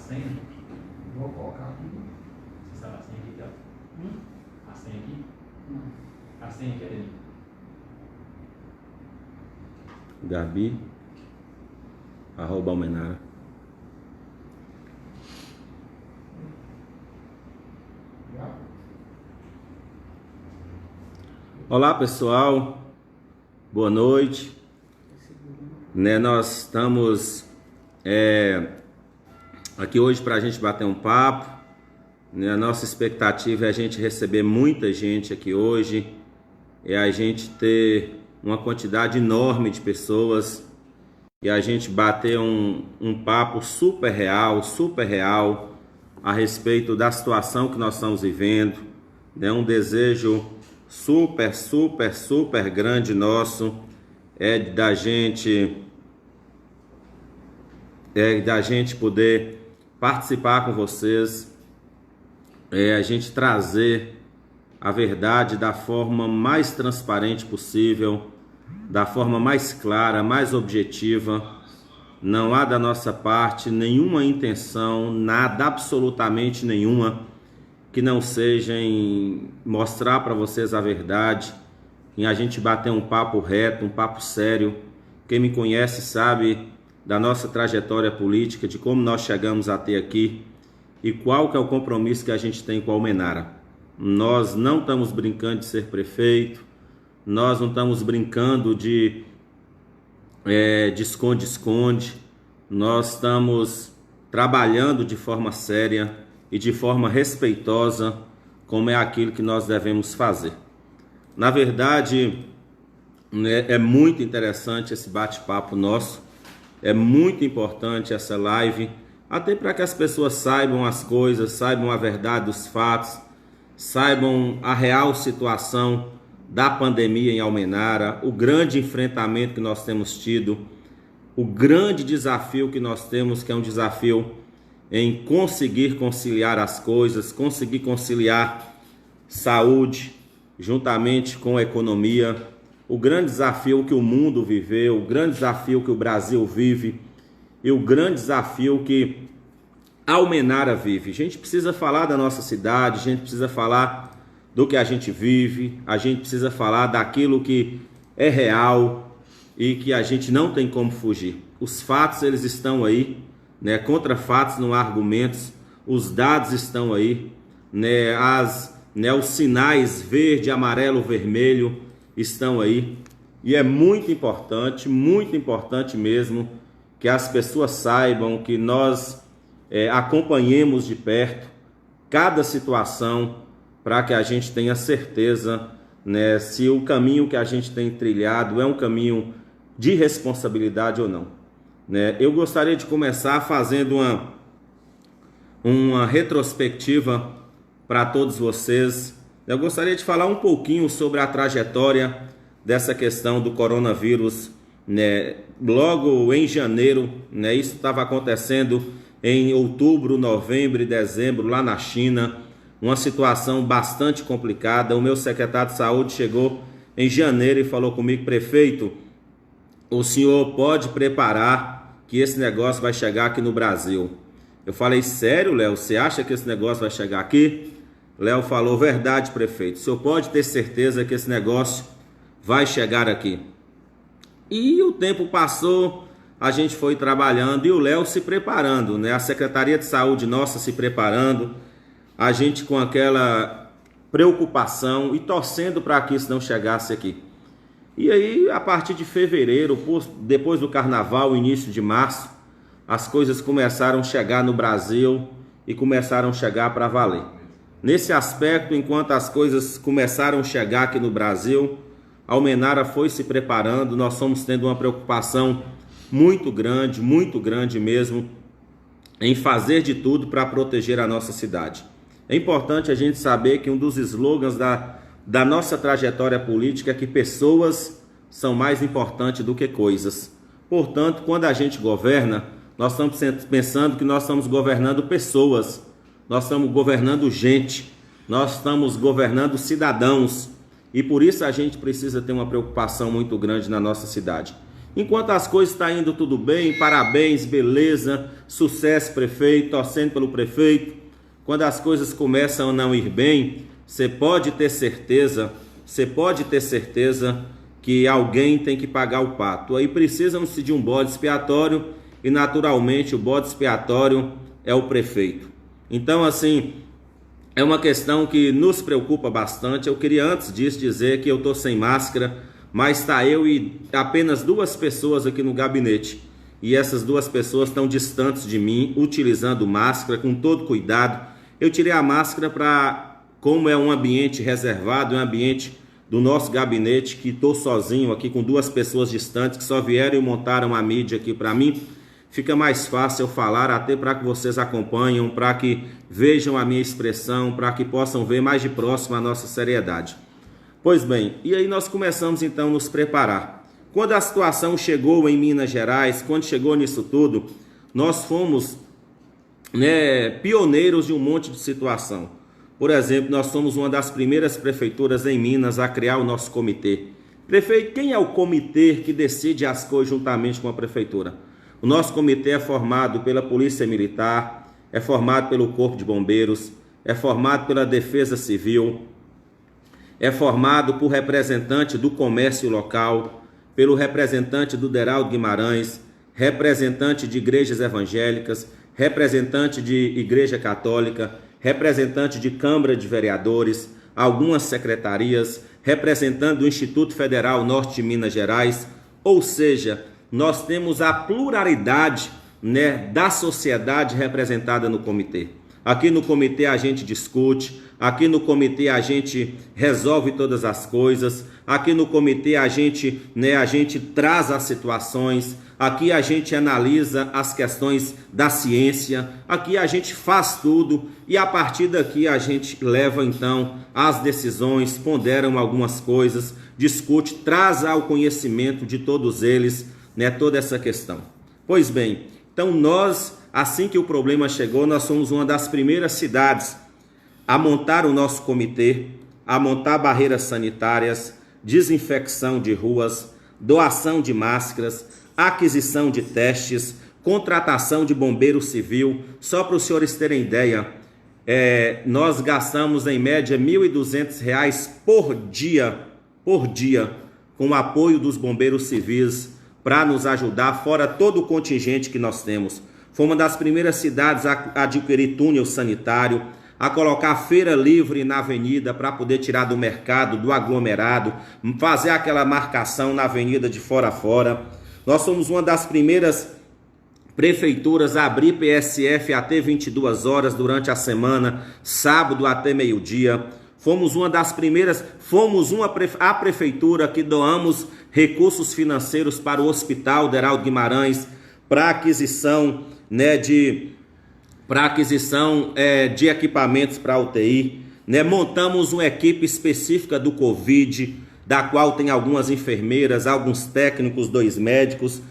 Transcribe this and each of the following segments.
senha? Vou colocar aqui. Você sabe a senha aqui, Théo? A senha aqui? Não. A senha aqui é dele. Gabi @Almenara. Já? Olá pessoal, boa noite. Nós estamos aqui hoje para a gente bater um papo. A nossa expectativa é a gente receber muita gente aqui hoje, é a gente ter uma quantidade enorme de pessoas e a gente bater um papo super real a respeito da situação que nós estamos vivendo. Um desejo super grande nosso é da gente poder participar com vocês, a gente trazer a verdade da forma mais transparente possível, da forma mais clara, mais objetiva. Não há da nossa parte nenhuma intenção, nada, absolutamente nenhuma, que não seja em mostrar para vocês a verdade, em a gente bater um papo reto, um papo sério. Quem me conhece sabe da nossa trajetória política, de como nós chegamos até aqui e qual que é o compromisso que a gente tem com a Almenara. Nós não estamos brincando de ser prefeito, nós não estamos brincando de esconde-esconde, nós estamos trabalhando de forma séria e de forma respeitosa, como é aquilo que nós devemos fazer. Na verdade, é muito interessante esse bate-papo nosso, é muito importante essa live, até para que as pessoas saibam as coisas, saibam a verdade dos fatos, saibam a real situação da pandemia em Almenara, o grande enfrentamento que nós temos tido, o grande desafio que nós temos, que é um desafio em conseguir conciliar as coisas, conseguir conciliar saúde juntamente com a economia, o grande desafio que o mundo viveu, o grande desafio que o Brasil vive e o grande desafio que Almenara vive. A gente precisa falar da nossa cidade, a gente precisa falar do que a gente vive, a gente precisa falar daquilo que é real e que a gente não tem como fugir. Os fatos, eles estão aí, contra fatos não há argumentos, os dados estão aí, os sinais verde, amarelo, vermelho estão aí, e é muito importante mesmo que as pessoas saibam que nós acompanhemos de perto cada situação para que a gente tenha certeza, se o caminho que a gente tem trilhado é um caminho de responsabilidade ou não. Eu gostaria de começar fazendo uma retrospectiva para todos vocês. Eu gostaria de falar um pouquinho sobre a trajetória dessa questão do coronavírus. Logo em janeiro, isso estava acontecendo em outubro, novembro e dezembro, lá na China, uma situação bastante complicada. O meu secretário de saúde chegou em janeiro e falou comigo: prefeito, o senhor pode preparar que esse negócio vai chegar aqui no Brasil. Eu falei: sério, Léo, você acha que esse negócio vai chegar aqui? Léo falou: verdade, prefeito, o senhor pode ter certeza que esse negócio vai chegar aqui. E o tempo passou, a gente foi trabalhando e o Léo se preparando, a Secretaria de Saúde nossa se preparando, a gente com aquela preocupação e torcendo para que isso não chegasse aqui. E aí, a partir de fevereiro, depois do carnaval, início de março, as coisas começaram a chegar no Brasil e começaram a chegar para valer. Nesse aspecto, enquanto as coisas começaram a chegar aqui no Brasil, a Almenara foi se preparando, nós fomos tendo uma preocupação muito grande mesmo, em fazer de tudo para proteger a nossa cidade. É importante a gente saber que um dos slogans da nossa trajetória política é que pessoas são mais importantes do que coisas. Portanto, quando a gente governa, nós estamos pensando que nós estamos governando pessoas, nós estamos governando gente, nós estamos governando cidadãos, e por isso a gente precisa ter uma preocupação muito grande na nossa cidade. Enquanto as coisas estão indo tudo bem, parabéns, beleza, sucesso prefeito, torcendo pelo prefeito. Quando as coisas começam a não ir bem, você pode ter certeza que alguém tem que pagar o pato. Aí precisam-se de um bode expiatório e naturalmente o bode expiatório é o prefeito. Então assim, é uma questão que nos preocupa bastante. Eu queria antes disso dizer que eu estou sem máscara, mas está eu e apenas 2 pessoas aqui no gabinete. E essas 2 pessoas estão distantes de mim, utilizando máscara com todo cuidado. Eu tirei a máscara para, como é um ambiente reservado, é um ambiente do nosso gabinete, que estou sozinho aqui com 2 pessoas distantes que só vieram e montaram a mídia aqui para mim. Fica mais fácil eu falar, até para que vocês acompanhem, para que vejam a minha expressão, para que possam ver mais de próximo a nossa seriedade. Pois bem, e aí nós começamos então a nos preparar. Quando a situação chegou em Minas Gerais, quando chegou nisso tudo, nós fomos pioneiros de um monte de situação. Por exemplo, nós somos uma das primeiras prefeituras em Minas a criar o nosso comitê. Prefeito, quem é o comitê que decide as coisas juntamente com a prefeitura? O nosso comitê é formado pela Polícia Militar, é formado pelo Corpo de Bombeiros, é formado pela Defesa Civil, é formado por representante do comércio local, pelo representante do Deraldo Guimarães, representante de igrejas evangélicas, representante de igreja católica, representante de Câmara de Vereadores, algumas secretarias, representante do Instituto Federal Norte de Minas Gerais. Ou seja, nós temos a pluralidade da sociedade representada no comitê. Aqui no comitê a gente discute, aqui no comitê a gente resolve todas as coisas, aqui no comitê a gente traz as situações, aqui a gente analisa as questões da ciência, aqui a gente faz tudo e a partir daqui a gente leva então as decisões, ponderam algumas coisas, discute, traz ao conhecimento de todos eles toda essa questão. Pois bem, então nós, assim que o problema chegou, nós somos uma das primeiras cidades a montar o nosso comitê, a montar barreiras sanitárias, desinfecção de ruas, doação de máscaras, aquisição de testes, contratação de bombeiro civil. Só para os senhores terem ideia, nós gastamos em média R$ 1.200 por dia com o apoio dos bombeiros civis para nos ajudar, fora todo o contingente que nós temos. Foi uma das primeiras cidades a adquirir túnel sanitário, a colocar feira livre na avenida para poder tirar do mercado, do aglomerado, fazer aquela marcação na avenida de fora a fora. Nós somos uma das primeiras prefeituras a abrir PSF até 22 horas durante a semana, sábado até meio-dia. Fomos uma das primeiras, a prefeitura que doamos recursos financeiros para o Hospital Deraldo Guimarães para aquisição de equipamentos para UTI. Montamos uma equipe específica do Covid, da qual tem algumas enfermeiras, alguns técnicos, 2 médicos.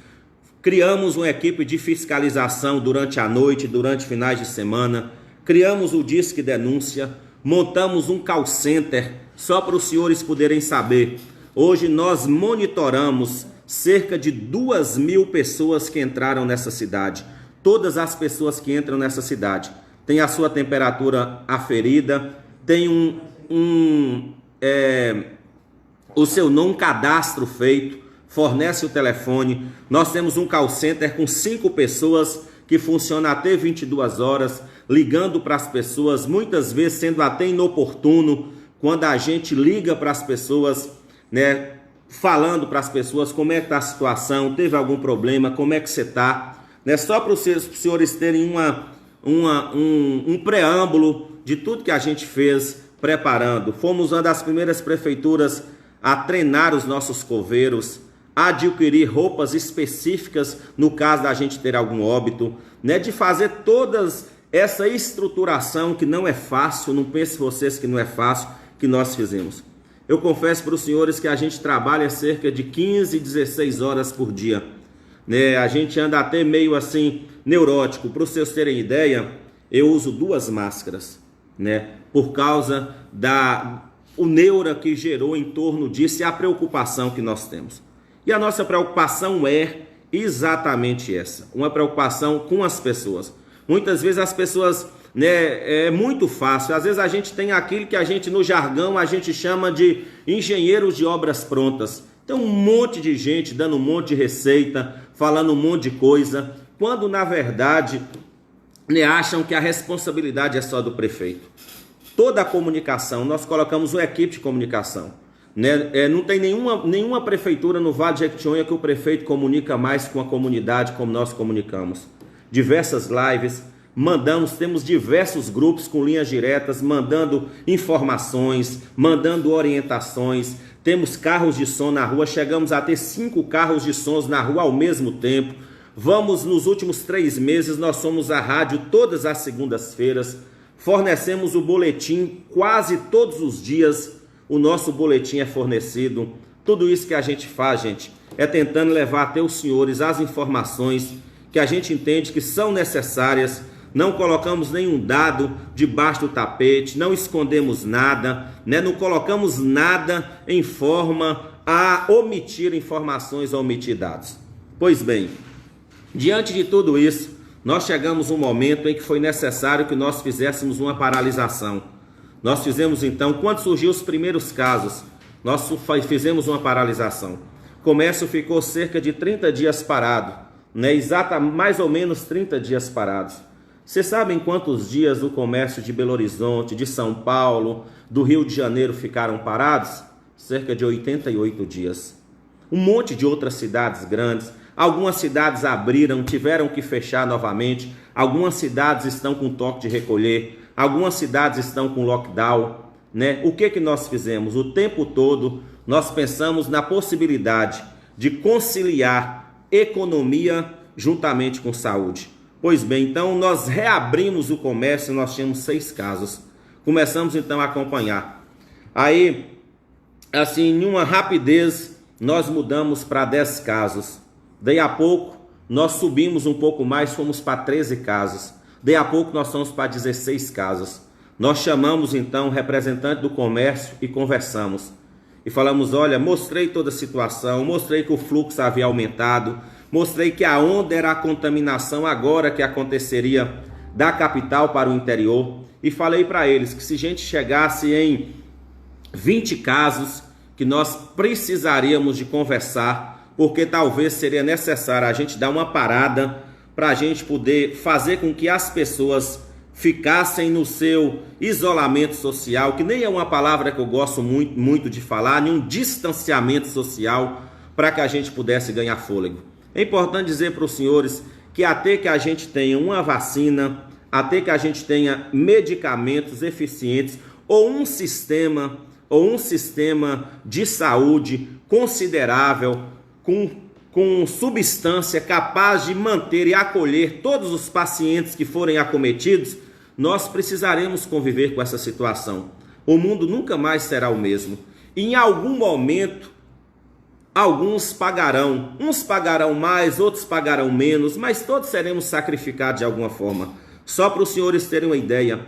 Criamos uma equipe de fiscalização durante a noite, durante finais de semana. Criamos o Disque Denúncia. Montamos um call center, só para os senhores poderem saber. Hoje nós monitoramos cerca de 2.000 pessoas que entraram nessa cidade. Todas as pessoas que entram nessa cidade têm a sua temperatura aferida, tem o seu nome, cadastro feito, fornece o telefone. Nós temos um call center com 5 pessoas que funciona até 22 horas, ligando para as pessoas, muitas vezes sendo até inoportuno, quando a gente liga para as pessoas, falando para as pessoas como é que está a situação, teve algum problema, como é que você está, só para os senhores terem um preâmbulo de tudo que a gente fez preparando. Fomos uma das primeiras prefeituras a treinar os nossos coveiros, a adquirir roupas específicas no caso da gente ter algum óbito, de fazer todas essa estruturação que não é fácil, não pense vocês que não é fácil, que nós fizemos. Eu confesso para os senhores que a gente trabalha cerca de 15, 16 horas por dia. A gente anda até meio assim neurótico. Para vocês terem ideia, eu uso 2 máscaras, por causa o neura que gerou em torno disso e a preocupação que nós temos. E a nossa preocupação é exatamente essa, uma preocupação com as pessoas. Muitas vezes as pessoas, é muito fácil, às vezes a gente tem aquilo que a gente no jargão a gente chama de engenheiros de obras prontas. Tem um monte de gente dando um monte de receita, falando um monte de coisa, quando na verdade acham que a responsabilidade é só do prefeito. Toda a comunicação, nós colocamos uma equipe de comunicação. Não tem nenhuma prefeitura no Vale de Jequitinhonha que o prefeito comunica mais com a comunidade como nós comunicamos. Diversas lives, temos diversos grupos com linhas diretas, mandando informações, mandando orientações. Temos carros de som na rua, chegamos a ter 5 carros de sons na rua ao mesmo tempo. Nos últimos 3 meses, nós somos a rádio todas as segundas-feiras. Fornecemos o boletim quase todos os dias. O nosso boletim é fornecido. Tudo isso que a gente faz, gente, é tentando levar até os senhores as informações que a gente entende que são necessárias. Não colocamos nenhum dado debaixo do tapete, não escondemos nada, não colocamos nada em forma a omitir informações ou omitir dados. Pois bem, diante de tudo isso, nós chegamos a um momento em que foi necessário que nós fizéssemos uma paralisação. Nós fizemos então, quando surgiu os primeiros casos, nós fizemos uma paralisação. O comércio ficou cerca de 30 dias parado, mais ou menos 30 dias parados. Vocês sabem quantos dias o comércio de Belo Horizonte, de São Paulo, do Rio de Janeiro ficaram parados? Cerca de 88 dias. Um monte de outras cidades grandes, algumas cidades abriram, tiveram que fechar novamente, algumas cidades estão com toque de recolher, algumas cidades estão com lockdown, O que nós fizemos? O tempo todo nós pensamos na possibilidade de conciliar economia juntamente com saúde. Pois bem, então nós reabrimos o comércio, nós tínhamos 6 casos. Começamos então a acompanhar. Aí, assim, em uma rapidez, nós mudamos para 10 casos. Daí a pouco, nós subimos um pouco mais, fomos para 13 casos. Daí a pouco, nós fomos para 16 casos. Nós chamamos então o representante do comércio e conversamos. E falamos, olha, mostrei toda a situação, mostrei que o fluxo havia aumentado, mostrei que a onda era a contaminação agora que aconteceria da capital para o interior. E falei para eles que se a gente chegasse em 20 casos, que nós precisaríamos de conversar, porque talvez seria necessário a gente dar uma parada para a gente poder fazer com que as pessoas ficassem no seu isolamento social, que nem é uma palavra que eu gosto muito de falar, nenhum distanciamento social, para que a gente pudesse ganhar fôlego. É importante dizer para os senhores que até que a gente tenha uma vacina, até que a gente tenha medicamentos eficientes ou um sistema de saúde considerável, com substância capaz de manter e acolher todos os pacientes que forem acometidos, nós precisaremos conviver com essa situação. O mundo nunca mais será o mesmo. Em algum momento, alguns pagarão, uns pagarão mais, outros pagarão menos, mas todos seremos sacrificados de alguma forma. Só para os senhores terem uma ideia,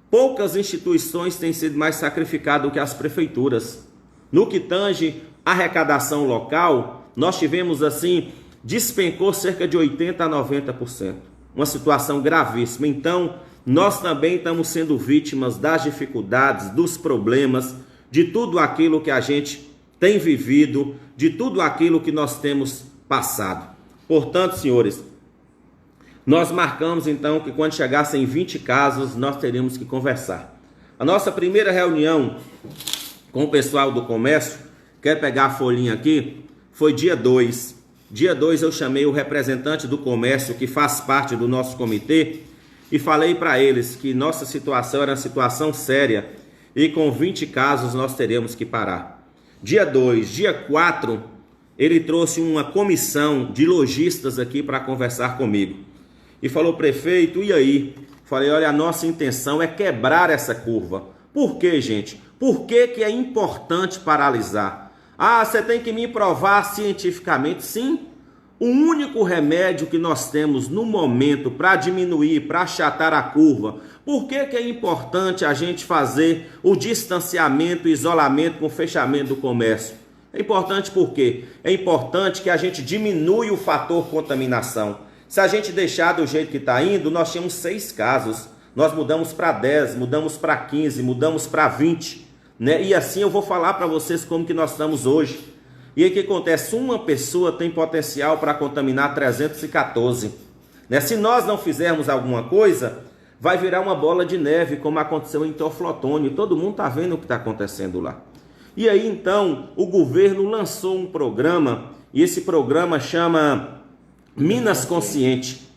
poucas instituições têm sido mais sacrificadas do que as prefeituras. No que tange a arrecadação local, nós tivemos assim, despencou cerca de 80% a 90%. Uma situação gravíssima. Então, nós também estamos sendo vítimas das dificuldades, dos problemas, de tudo aquilo que a gente tem vivido, de tudo aquilo que nós temos passado. Portanto, senhores, nós marcamos então que quando chegassem 20 casos, nós teríamos que conversar. A nossa primeira reunião com o pessoal do comércio, quer pegar a folhinha aqui, foi dia 2. Dia 2 eu chamei o representante do comércio, que faz parte do nosso comitê, e falei para eles que nossa situação era uma situação séria e com 20 casos nós teríamos que parar. Dia 2, dia 4, ele trouxe uma comissão de lojistas aqui para conversar comigo. E falou, prefeito, e aí? Falei, olha, a nossa intenção é quebrar essa curva. Por quê, gente? Por que que é importante paralisar? Ah, você tem que me provar cientificamente. Sim, o único remédio que nós temos no momento para diminuir, para achatar a curva. Por que que é importante a gente fazer o distanciamento, o isolamento com o fechamento do comércio? É importante por quê? É importante que a gente diminui o fator contaminação. Se a gente deixar do jeito que está indo, nós tínhamos 6 casos. Nós mudamos para 10, mudamos para 15, mudamos para 20. Né? E assim eu vou falar para vocês como que nós estamos hoje. E aí o que acontece? Uma pessoa tem potencial para contaminar 314. Né? Se nós não fizermos alguma coisa, vai virar uma bola de neve, como aconteceu em Teoflotone. Todo mundo está vendo o que está acontecendo lá. E aí então o governo lançou um programa, e esse programa chama Minas Consciente.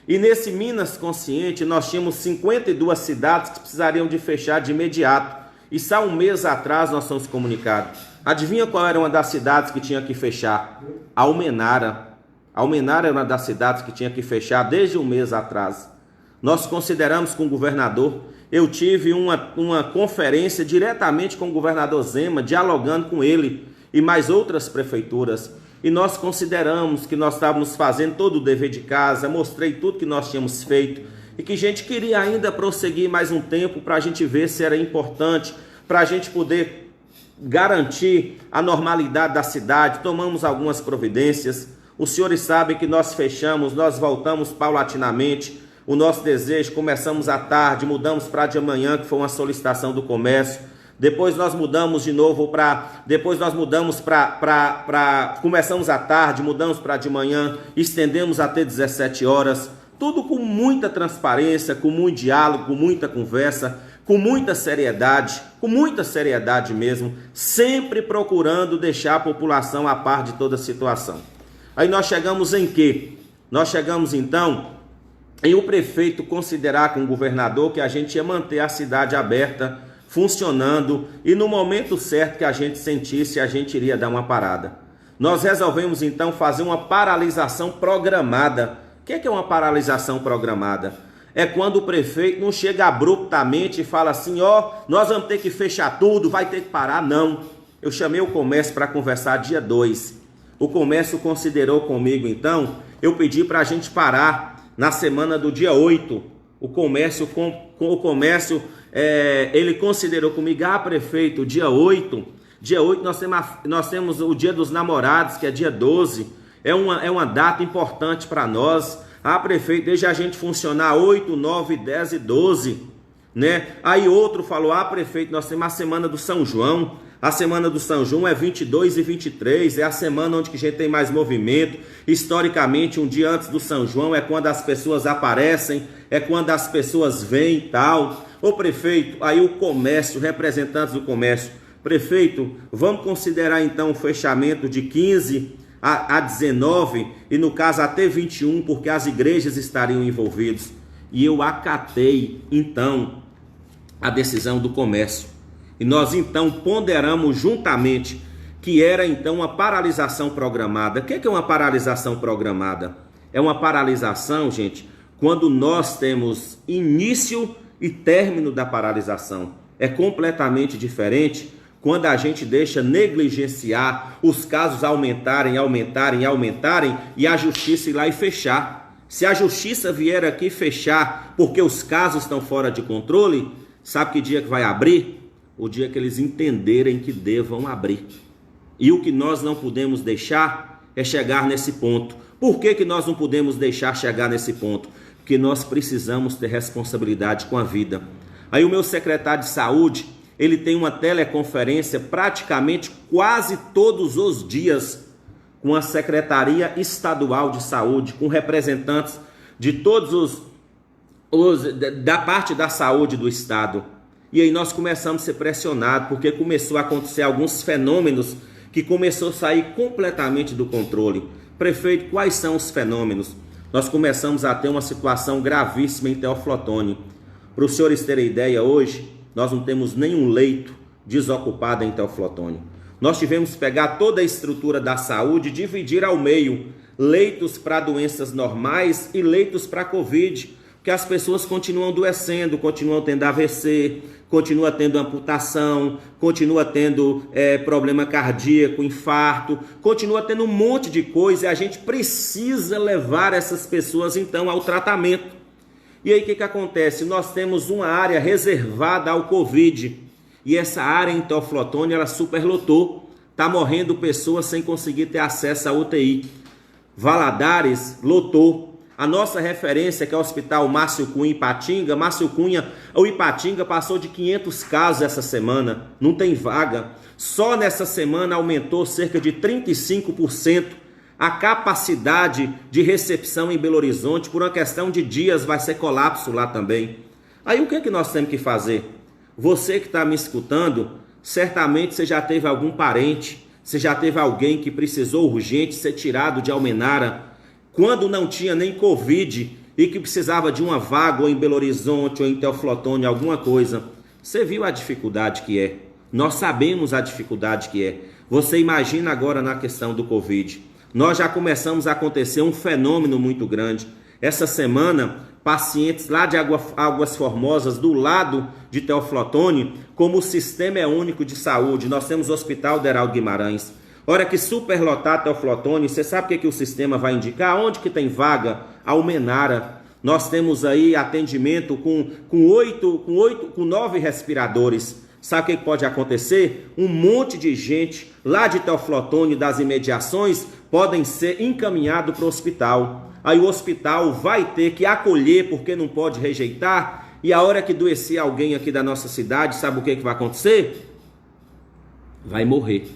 E nesse Minas Consciente nós tínhamos 52 cidades que precisariam de fechar de imediato. E só um mês atrás nós somos comunicados. Adivinha qual era uma das cidades que tinha que fechar? Almenara. Almenara era uma das cidades que tinha que fechar desde um mês atrás. Nós consideramos com o governador, eu tive uma conferência diretamente com o governador Zema, dialogando com ele e mais outras prefeituras. E nós consideramos que nós estávamos fazendo todo o dever de casa, mostrei tudo que nós tínhamos feito e que a gente queria ainda prosseguir mais um tempo para a gente ver se era importante, para a gente poder garantir a normalidade da cidade. Tomamos algumas providências. Os senhores sabem que nós fechamos, nós voltamos paulatinamente. O nosso desejo, começamos à tarde, mudamos para de manhã, que foi uma solicitação do comércio. Depois nós mudamos de novo começamos à tarde, mudamos para de manhã, estendemos até 17 horas. Tudo com muita transparência, com muito diálogo, com muita conversa, com muita seriedade mesmo, sempre procurando deixar a população a par de toda a situação. Aí nós chegamos em quê? Nós chegamos então em o prefeito considerar com o governador que a gente ia manter a cidade aberta, funcionando, e no momento certo que a gente sentisse, a gente iria dar uma parada. Nós resolvemos então fazer uma paralisação programada. O que é uma paralisação programada? É quando o prefeito não chega abruptamente e fala assim, nós vamos ter que fechar tudo, vai ter que parar. Não. Eu chamei o comércio para conversar dia 2. O comércio considerou comigo então, eu pedi para a gente parar na semana do dia 8, o comércio ele considerou comigo, prefeito, dia 8 nós temos o dia dos namorados, que é dia 12, é uma data importante para nós. Prefeito, deixa a gente funcionar 8, 9, 10 e 12, né? Aí outro falou, prefeito, nós temos a semana do São João. A semana do São João é 22 e 23, é a semana onde que a gente tem mais movimento. Historicamente, um dia antes do São João é quando as pessoas aparecem, é quando as pessoas vêm e tal. Ô prefeito, aí o comércio, representantes do comércio, prefeito, vamos considerar então o fechamento de 15 a 19 e no caso até 21, porque as igrejas estariam envolvidas. E eu acatei então a decisão do comércio. E nós então ponderamos juntamente que era então uma paralisação programada. O que é uma paralisação programada? É uma paralisação, gente, quando nós temos início e término da paralisação. É completamente diferente quando a gente deixa negligenciar, os casos aumentarem e a justiça ir lá e fechar. Se a justiça vier aqui fechar porque os casos estão fora de controle, sabe que dia que vai abrir? O dia que eles entenderem que devam abrir. E o que nós não podemos deixar é chegar nesse ponto. Por que nós não podemos deixar chegar nesse ponto? Porque nós precisamos ter responsabilidade com a vida. Aí o meu secretário de saúde, ele tem uma teleconferência praticamente quase todos os dias com a Secretaria Estadual de Saúde, com representantes de todos da parte da saúde do estado. E aí nós começamos a ser pressionados, porque começou a acontecer alguns fenômenos que começou a sair completamente do controle. Prefeito, quais são os fenômenos? Nós começamos a ter uma situação gravíssima em Teoflotone. Para os senhores terem ideia, hoje nós não temos nenhum leito desocupado em Teoflotone. Nós tivemos que pegar toda a estrutura da saúde e dividir ao meio leitos para doenças normais e leitos para Covid, porque as pessoas continuam adoecendo, continuam tendo AVC, continua tendo amputação, continua tendo problema cardíaco, infarto, continua tendo um monte de coisa e a gente precisa levar essas pessoas então ao tratamento. E aí o que acontece? Nós temos uma área reservada ao Covid e essa área em Teoflotone ela superlotou. Está morrendo pessoas sem conseguir ter acesso à UTI. Valadares lotou. A nossa referência, que é o Hospital Márcio Cunha, Ipatinga, o Ipatinga passou de 500 casos essa semana, não tem vaga. Só nessa semana aumentou cerca de 35% a capacidade de recepção em Belo Horizonte. Por uma questão de dias vai ser colapso lá também. Aí o que é que nós temos que fazer? Você que está me escutando, certamente você já teve algum parente, você já teve alguém que precisou urgente ser tirado de Almenara, quando não tinha nem Covid e que precisava de uma vaga ou em Belo Horizonte ou em Teoflotone, alguma coisa. Você viu a dificuldade que é. Nós sabemos a dificuldade que é. Você imagina agora na questão do Covid. Nós já começamos a acontecer um fenômeno muito grande. Essa semana, pacientes lá de Águas Formosas, do lado de Teoflotone, como o sistema é único de saúde, nós temos o Hospital Deraldo Guimarães. Hora que superlotar Teoflotone, você sabe o que o sistema vai indicar? Onde que tem vaga? Almenara. Nós temos aí atendimento com 9 respiradores. Sabe o que pode acontecer? Um monte de gente lá de Teoflotone, das imediações, podem ser encaminhados para o hospital. Aí o hospital vai ter que acolher, porque não pode rejeitar. E a hora que adoecer alguém aqui da nossa cidade, sabe o que vai acontecer? Vai morrer.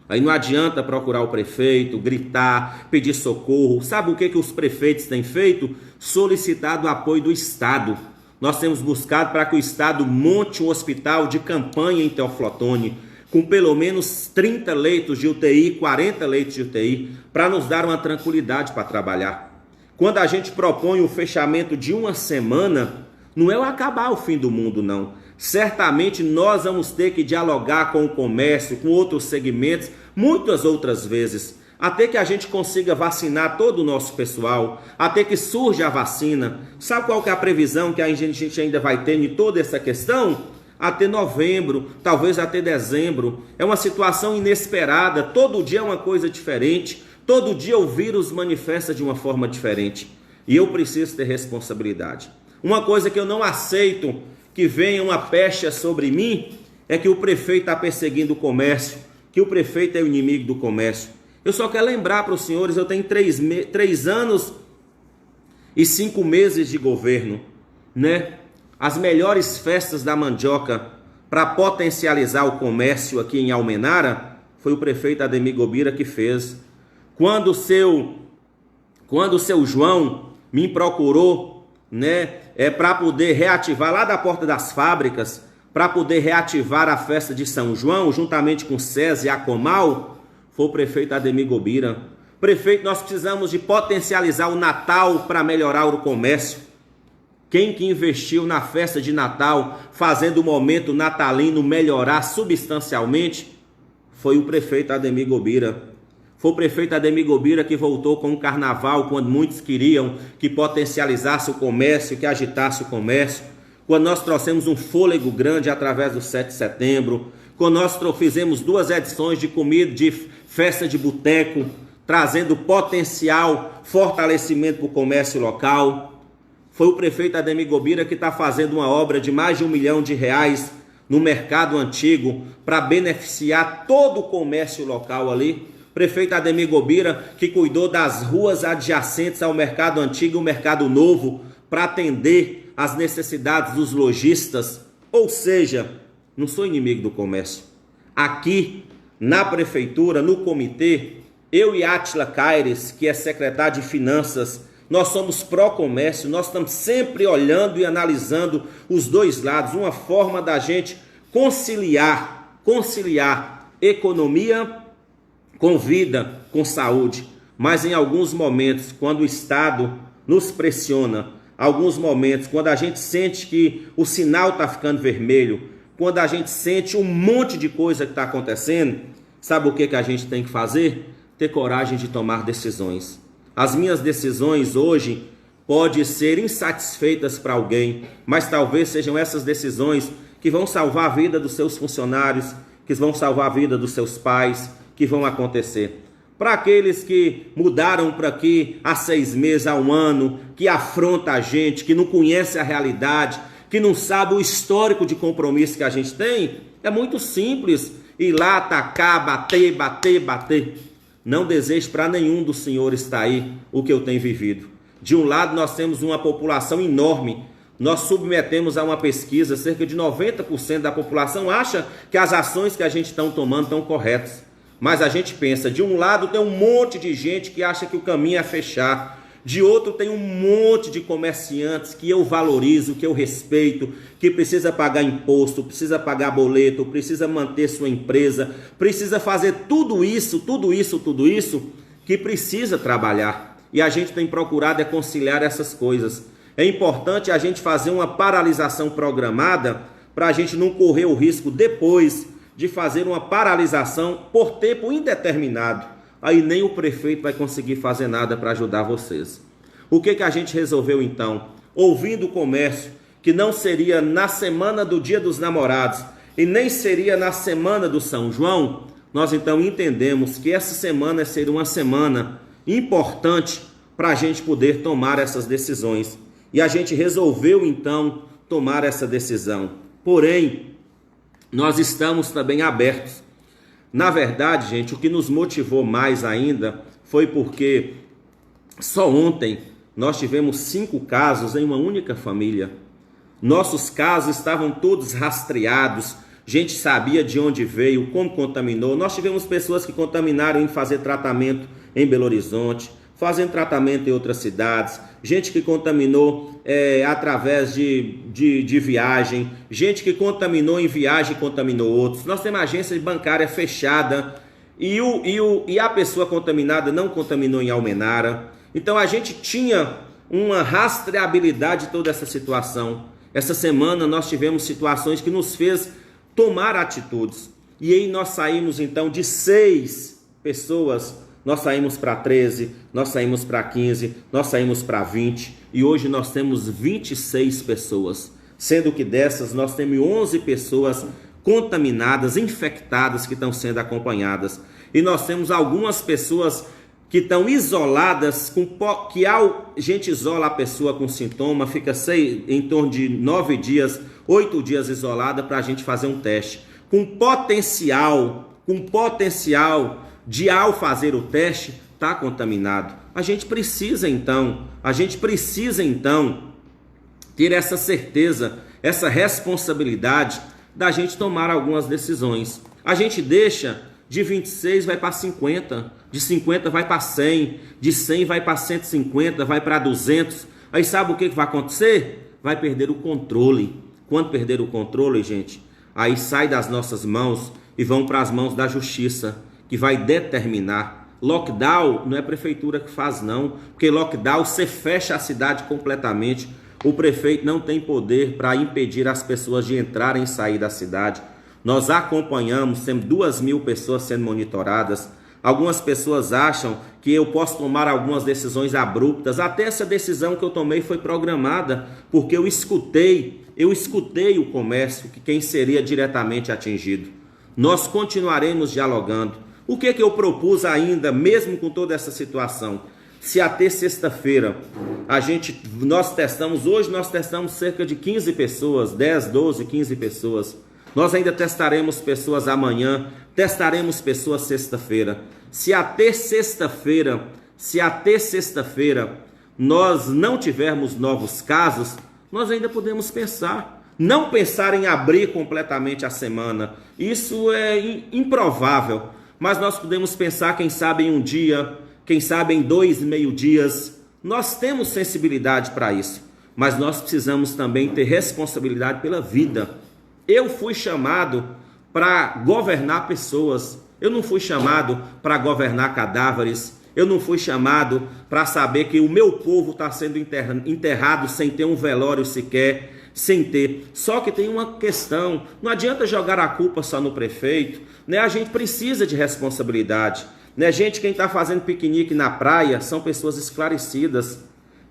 Aí não adianta procurar o prefeito, gritar, pedir socorro. Sabe o que os prefeitos têm feito? Solicitado o apoio do Estado. Nós temos buscado para que o Estado monte um hospital de campanha em Teoflotone, com pelo menos 30 leitos de UTI, 40 leitos de UTI, para nos dar uma tranquilidade para trabalhar. Quando a gente propõe o fechamento de uma semana, não é acabar o fim do mundo, não. Certamente nós vamos ter que dialogar com o comércio, com outros segmentos, muitas outras vezes, até que a gente consiga vacinar todo o nosso pessoal, até que surja a vacina. Sabe qual que é a previsão que a gente ainda vai ter em toda essa questão? Até novembro, talvez até dezembro. É uma situação inesperada, todo dia é uma coisa diferente, todo dia o vírus manifesta de uma forma diferente. E eu preciso ter responsabilidade. Uma coisa que eu não aceito que venha uma pecha sobre mim é que o prefeito está perseguindo o comércio, que o prefeito é o inimigo do comércio. Eu só quero lembrar para os senhores, eu tenho 3 anos e 5 meses de governo, né? As melhores festas da mandioca para potencializar o comércio aqui em Almenara foi o prefeito Ademir Gobira que fez. Quando o seu João me procurou, né, para poder reativar lá da porta das fábricas, para poder reativar a festa de São João, juntamente com César e Acomal, foi o prefeito Ademir Gobira. Prefeito, nós precisamos de potencializar o Natal para melhorar o comércio. Quem que investiu na festa de Natal, fazendo o momento natalino melhorar substancialmente, foi o prefeito Ademir Gobira. Foi o prefeito Ademir Gobira que voltou com o carnaval, quando muitos queriam que potencializasse o comércio, que agitasse o comércio. Quando nós trouxemos um fôlego grande através do 7 de setembro, quando nós fizemos 2 edições de comida, de festa de boteco, trazendo potencial fortalecimento para o comércio local. Foi o prefeito Ademir Gobira que está fazendo uma obra de mais de R$1 milhão no mercado antigo para beneficiar todo o comércio local ali. Prefeito Ademir Gobira que cuidou das ruas adjacentes ao mercado antigo e o mercado novo para atender as necessidades dos lojistas. Ou seja, não sou inimigo do comércio. Aqui na prefeitura, no comitê, eu e Átila Caires, que é secretário de Finanças, nós somos pró-comércio, nós estamos sempre olhando e analisando os dois lados, uma forma da gente conciliar economia com vida, com saúde. Mas em alguns momentos, quando o Estado nos pressiona, alguns momentos, quando a gente sente que o sinal está ficando vermelho, quando a gente sente um monte de coisa que está acontecendo, sabe o que a gente tem que fazer? Ter coragem de tomar decisões. As minhas decisões hoje podem ser insatisfeitas para alguém, mas talvez sejam essas decisões que vão salvar a vida dos seus funcionários, que vão salvar a vida dos seus pais, que vão acontecer. Para aqueles que mudaram para aqui há 6 meses, há 1 ano, que afronta a gente, que não conhece a realidade, que não sabe o histórico de compromisso que a gente tem, é muito simples. ir lá atacar, bater, bater, bater. Não desejo para nenhum dos senhores estar aí o que eu tenho vivido. De um lado nós temos uma população enorme. Nós submetemos a uma pesquisa, cerca de 90% da população acha que as ações que a gente está tomando estão corretas. Mas a gente pensa, de um lado tem um monte de gente que acha que o caminho é fechar. De outro tem um monte de comerciantes que eu valorizo, que eu respeito, que precisa pagar imposto, precisa pagar boleto, precisa manter sua empresa, precisa fazer tudo isso, que precisa trabalhar. E a gente tem procurado conciliar essas coisas. É importante a gente fazer uma paralisação programada para a gente não correr o risco depois de fazer uma paralisação por tempo indeterminado. Aí nem o prefeito vai conseguir fazer nada para ajudar vocês. O que a gente resolveu então? Ouvindo o comércio, que não seria na semana do Dia dos Namorados e nem seria na semana do São João, nós então entendemos que essa semana seria uma semana importante para a gente poder tomar essas decisões. E a gente resolveu então tomar essa decisão. Porém, nós estamos também abertos. Na verdade, gente, o que nos motivou mais ainda foi porque só ontem nós tivemos 5 casos em uma única família. Nossos casos estavam todos rastreados, gente sabia de onde veio, como contaminou. Nós tivemos pessoas que contaminaram em fazer tratamento em Belo Horizonte, fazendo tratamento em outras cidades, gente que contaminou através de viagem, gente que contaminou em viagem e contaminou outros. Nós temos agência bancária fechada e a pessoa contaminada não contaminou em Almenara. Então a gente tinha uma rastreabilidade de toda essa situação. Essa semana nós tivemos situações que nos fez tomar atitudes. E aí nós saímos então de 6 pessoas, nós saímos para 13, nós saímos para 15, nós saímos para 20 e hoje nós temos 26 pessoas, sendo que dessas nós temos 11 pessoas contaminadas, infectadas que estão sendo acompanhadas. E nós temos algumas pessoas que estão isoladas, que ao gente isola a pessoa com sintoma, fica em torno de 9 dias, 8 dias isolada para a gente fazer um teste. Com potencial de ao fazer o teste, está contaminado. A gente precisa então ter essa certeza, essa responsabilidade da gente tomar algumas decisões. A gente deixa de 26 vai para 50, de 50 vai para 100, de 100 vai para 150, vai para 200. Aí sabe o que vai acontecer? Vai perder o controle. Quando perder o controle, gente, aí sai das nossas mãos e vão para as mãos da justiça, que vai determinar. Lockdown não é a prefeitura que faz não, porque lockdown você fecha a cidade completamente. O prefeito não tem poder para impedir as pessoas de entrarem e sair da cidade. Nós acompanhamos, temos 2.000 pessoas sendo monitoradas. Algumas pessoas acham que eu posso tomar algumas decisões abruptas. Até essa decisão que eu tomei foi programada, porque eu escutei o comércio, que quem seria diretamente atingido. Nós continuaremos dialogando. O que eu propus ainda, mesmo com toda essa situação? Se até sexta-feira nós testamos cerca de 15 pessoas, 10, 12, 15 pessoas. Nós ainda testaremos pessoas amanhã, testaremos pessoas sexta-feira. Se até sexta-feira nós não tivermos novos casos, nós ainda podemos pensar. Não pensar em abrir completamente a semana. Isso é improvável. Mas nós podemos pensar, quem sabe, em um dia, quem sabe em 2 meio-dias. Nós temos sensibilidade para isso. Mas nós precisamos também ter responsabilidade pela vida. Eu fui chamado para governar pessoas. Eu não fui chamado para governar cadáveres. Eu não fui chamado para saber que o meu povo está sendo enterrado sem ter um velório sequer, sem ter. Só que tem uma questão, não adianta jogar a culpa só no prefeito, né? A gente precisa de responsabilidade, né? Gente, quem está fazendo piquenique na praia são pessoas esclarecidas.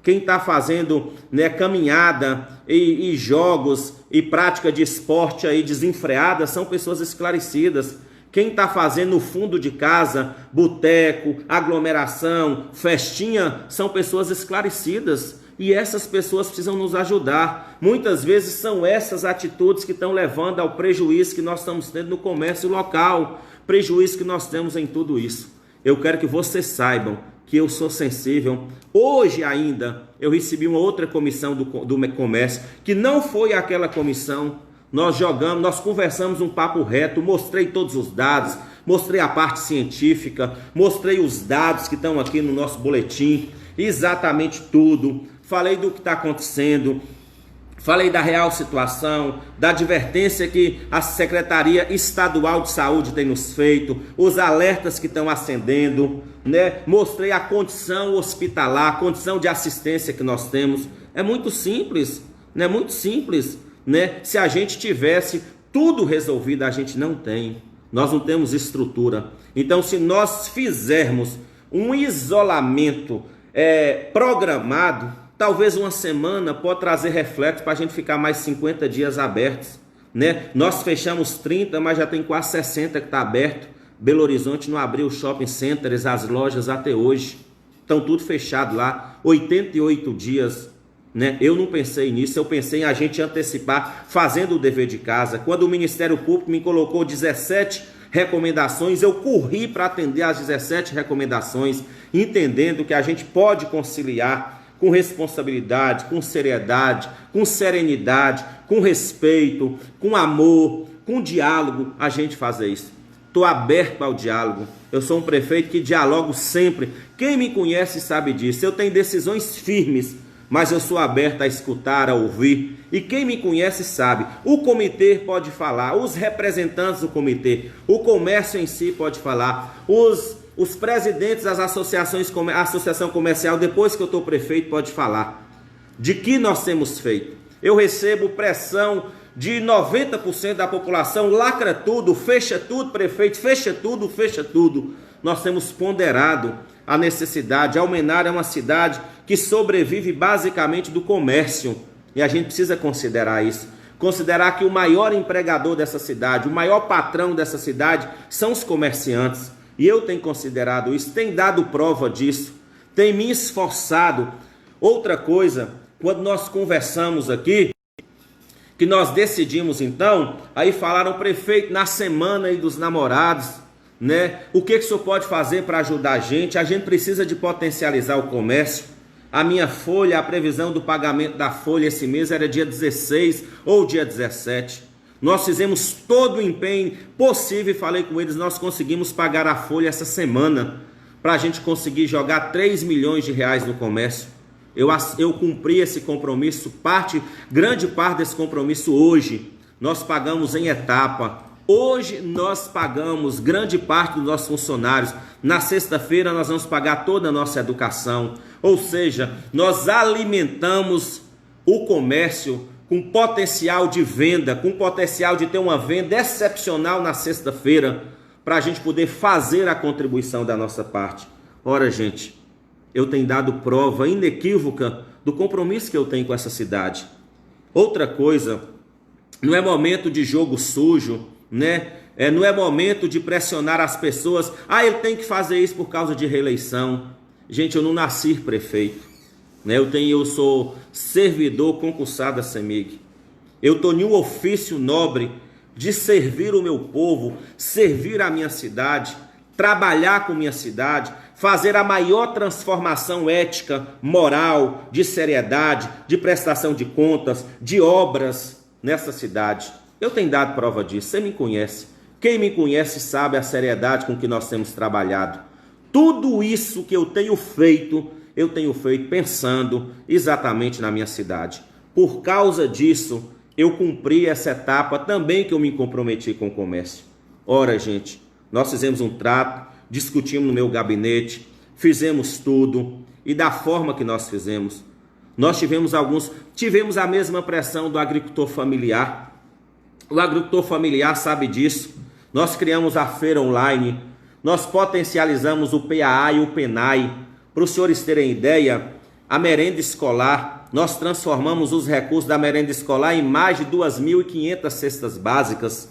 Quem está fazendo, né, caminhada e jogos e prática de esporte aí desenfreada são pessoas esclarecidas. Quem está fazendo no fundo de casa, boteco, aglomeração, festinha, são pessoas esclarecidas. E essas pessoas precisam nos ajudar. Muitas vezes são essas atitudes que estão levando ao prejuízo que nós estamos tendo no comércio local, prejuízo que nós temos em tudo isso. Eu quero que vocês saibam que eu sou sensível. Hoje ainda eu recebi uma outra comissão do comércio, que não foi aquela comissão. Nós conversamos um papo reto, mostrei todos os dados, mostrei a parte científica, mostrei os dados que estão aqui no nosso boletim, exatamente tudo. Falei do que está acontecendo, falei da real situação, da advertência que a Secretaria Estadual de Saúde tem nos feito, os alertas que estão acendendo, né? Mostrei a condição hospitalar, a condição de assistência que nós temos. É muito simples, né? Muito simples, né? Se a gente tivesse tudo resolvido, a gente não tem. Nós não temos estrutura. Então, se nós fizermos um isolamento programado, talvez uma semana pode trazer reflexo para a gente ficar mais 50 dias abertos, né? Nós fechamos 30, mas já tem quase 60 que está aberto. Belo Horizonte não abriu os shopping centers, as lojas até hoje. Estão tudo fechado lá, 88 dias, né? Eu não pensei nisso, eu pensei em a gente antecipar, fazendo o dever de casa. Quando o Ministério Público me colocou 17 recomendações, eu corri para atender as 17 recomendações, entendendo que a gente pode conciliar com responsabilidade, com seriedade, com serenidade, com respeito, com amor, com diálogo, a gente fazer isso. Estou aberto ao diálogo. Eu sou um prefeito que dialogo sempre. Quem me conhece sabe disso. Eu tenho decisões firmes, mas eu sou aberto a escutar, a ouvir. E quem me conhece sabe, o comitê pode falar, os representantes do comitê, o comércio em si pode falar, os presidentes das associações, a associação comercial, depois que eu estou prefeito, pode falar de que nós temos feito. Eu recebo pressão de 90% da população, lacra tudo, fecha tudo, prefeito, fecha tudo, fecha tudo. Nós temos ponderado a necessidade. Almenara é uma cidade que sobrevive basicamente do comércio, e a gente precisa considerar isso. Considerar que o maior empregador dessa cidade, o maior patrão dessa cidade são os comerciantes. E eu tenho considerado isso, tenho dado prova disso, tenho me esforçado. Outra coisa, quando nós conversamos aqui, que nós decidimos então, aí falaram, prefeito, na semana aí dos namorados, né? O que o senhor pode fazer para ajudar a gente? A gente precisa de potencializar o comércio. A minha folha, a previsão do pagamento da folha esse mês era dia 16 ou dia 17. Nós fizemos todo o empenho possível e falei com eles, nós conseguimos pagar a folha essa semana, para a gente conseguir jogar 3 milhões de reais no comércio. Eu cumpri esse compromisso, grande parte desse compromisso hoje. Nós pagamos em etapa. Hoje nós pagamos grande parte dos nossos funcionários. Na sexta-feira nós vamos pagar toda a nossa educação. Ou seja, nós alimentamos o comércio com potencial de venda, com potencial de ter uma venda excepcional na sexta-feira, para a gente poder fazer a contribuição da nossa parte. Ora, gente, eu tenho dado prova inequívoca do compromisso que eu tenho com essa cidade. Outra coisa, não é momento de jogo sujo, né? Não é momento de pressionar as pessoas. Ele tem que fazer isso por causa de reeleição. Gente, eu não nasci prefeito, né? Eu sou servidor concursado da CEMIG. Eu estou em um ofício nobre de servir o meu povo, servir a minha cidade, trabalhar com minha cidade, fazer a maior transformação ética, moral, de seriedade, de prestação de contas, de obras nessa cidade. Eu tenho dado prova disso, você me conhece. Quem me conhece sabe a seriedade com que nós temos trabalhado. Tudo isso que eu tenho feito pensando exatamente na minha cidade. Por causa disso, eu cumpri essa etapa também que eu me comprometi com o comércio. Ora, gente, nós fizemos um trato, discutimos no meu gabinete, fizemos tudo, e da forma que nós fizemos, nós tivemos a mesma pressão do agricultor familiar. O agricultor familiar sabe disso. Nós criamos a feira online, nós potencializamos o PAA e o PENAI. Para os senhores terem ideia, a merenda escolar, nós transformamos os recursos da merenda escolar em mais de 2.500 cestas básicas.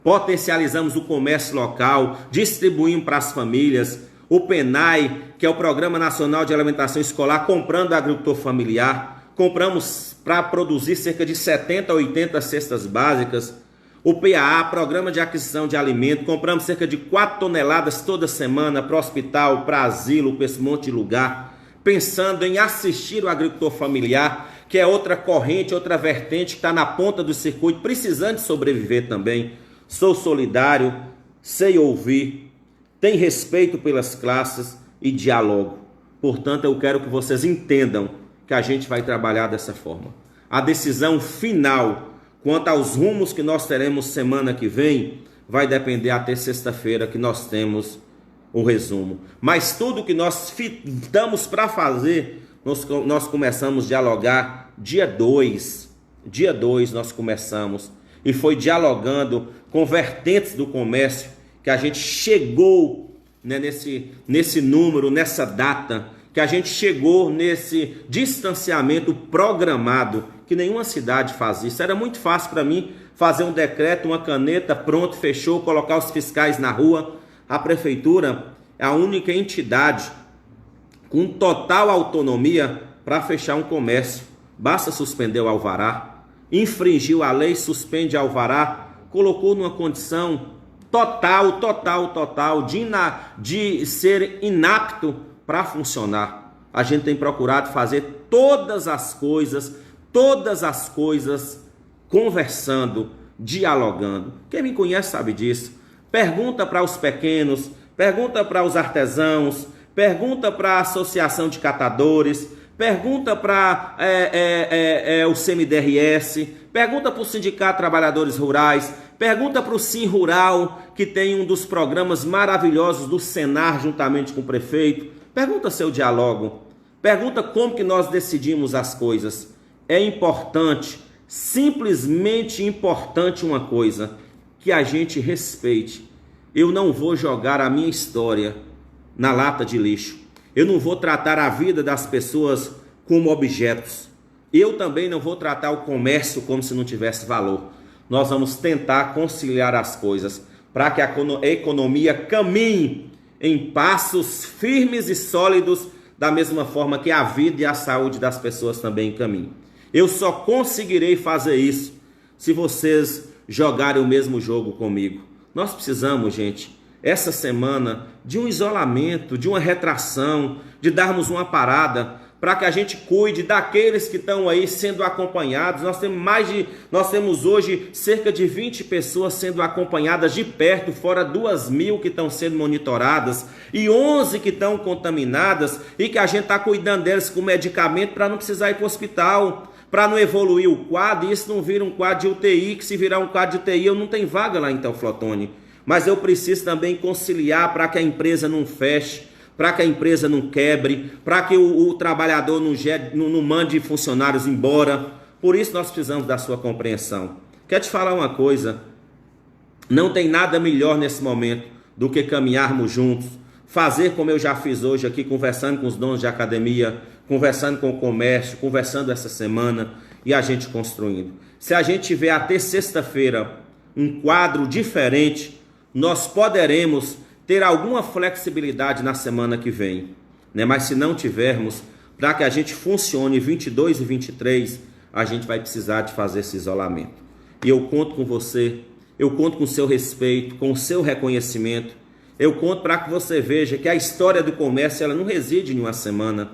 Potencializamos o comércio local, distribuímos para as famílias. o PENAI, que é o Programa Nacional de Alimentação Escolar, comprando agricultor familiar. Compramos para produzir cerca de 70 a 80 cestas básicas. O PAA, Programa de Aquisição de Alimento, compramos cerca de 4 toneladas toda semana para hospital, para asilo, para esse monte de lugar, pensando em assistir o agricultor familiar, que é outra corrente, outra vertente que está na ponta do circuito, precisando de sobreviver também. Sou solidário, sei ouvir, tenho respeito pelas classes e dialogo. Portanto, eu quero que vocês entendam que a gente vai trabalhar dessa forma. A decisão final quanto aos rumos que nós teremos semana que vem vai depender até sexta-feira que nós temos o resumo. Mas tudo que nós estamos para fazer, nós começamos a dialogar dia 2. Dia 2 nós começamos. E foi dialogando com vertentes do comércio que a gente chegou, né, nesse número, nessa data, que a gente chegou nesse distanciamento programado, que nenhuma cidade faz isso. Era muito fácil para mim fazer um decreto, uma caneta, pronto, fechou, colocar os fiscais na rua. A prefeitura é a única entidade com total autonomia para fechar um comércio. Basta suspender o alvará, infringiu a lei, suspende o alvará, colocou numa condição total de ser inapto para funcionar. A gente tem procurado fazer todas as coisas conversando, dialogando. Quem me conhece sabe disso. Pergunta para os pequenos, pergunta para os artesãos, pergunta para a associação de catadores, pergunta para o CMDRS, pergunta para o Sindicato de Trabalhadores Rurais, pergunta para o Sim Rural, que tem um dos programas maravilhosos do Senar juntamente com o prefeito. Pergunta seu diálogo, pergunta como que nós decidimos as coisas. É importante, simplesmente importante uma coisa, que a gente respeite. Eu não vou jogar a minha história na lata de lixo. Eu não vou tratar a vida das pessoas como objetos. Eu também não vou tratar o comércio como se não tivesse valor. Nós vamos tentar conciliar as coisas para que a economia caminhe em passos firmes e sólidos, da mesma forma que a vida e a saúde das pessoas também caminham. Eu só conseguirei fazer isso se vocês jogarem o mesmo jogo comigo. Nós precisamos, gente, essa semana, de um isolamento, de uma retração, de darmos uma parada, para que a gente cuide daqueles que estão aí sendo acompanhados. Nós temos hoje cerca de 20 pessoas sendo acompanhadas de perto, fora 2.000 que estão sendo monitoradas e 11 que estão contaminadas, e que a gente está cuidando delas com medicamento para não precisar ir para o hospital, para não evoluir o quadro, e isso não vira um quadro de UTI, que se virar um quadro de UTI eu não tenho vaga lá em Teoflotone. Mas eu preciso também conciliar para que a empresa não feche, para que a empresa não quebre, para que o trabalhador não mande funcionários embora. Por isso nós precisamos da sua compreensão. Quero te falar uma coisa, não tem nada melhor nesse momento do que caminharmos juntos, fazer como eu já fiz hoje aqui, conversando com os donos de academia, conversando com o comércio, conversando essa semana, e a gente construindo. Se a gente tiver até sexta-feira um quadro diferente, nós poderemos ter alguma flexibilidade na semana que vem, né? Mas se não tivermos, para que a gente funcione 22 e 23, a gente vai precisar de fazer esse isolamento. E eu conto com você, eu conto com o seu respeito, com o seu reconhecimento, eu conto para que você veja que a história do comércio, ela não reside em uma semana,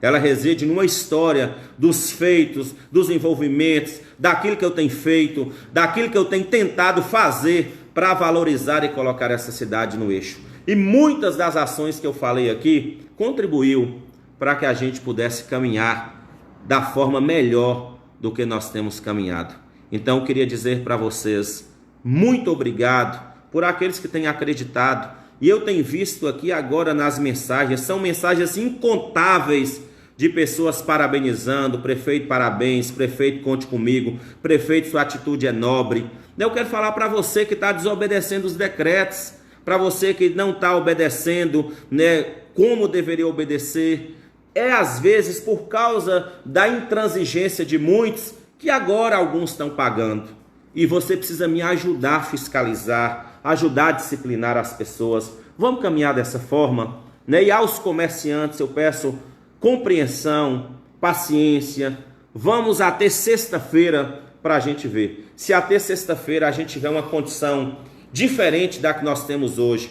ela reside numa história dos feitos, dos envolvimentos, daquilo que eu tenho feito, daquilo que eu tenho tentado fazer para valorizar e colocar essa cidade no eixo. E muitas das ações que eu falei aqui contribuiu para que a gente pudesse caminhar da forma melhor do que nós temos caminhado. Então eu queria dizer para vocês, muito obrigado por aqueles que têm acreditado. E eu tenho visto aqui agora nas mensagens, são mensagens incontáveis de pessoas parabenizando, prefeito parabéns, prefeito conte comigo, prefeito sua atitude é nobre. Eu quero falar para você que está desobedecendo os decretos, para você que não está obedecendo, né, como deveria obedecer. É às vezes por causa da intransigência de muitos que agora alguns estão pagando. E você precisa me ajudar a fiscalizar, ajudar a disciplinar as pessoas. Vamos caminhar dessa forma? né? E aos comerciantes eu peço compreensão, paciência. Vamos até sexta-feira para a gente ver. Se até sexta-feira a gente tiver uma condição diferente da que nós temos hoje,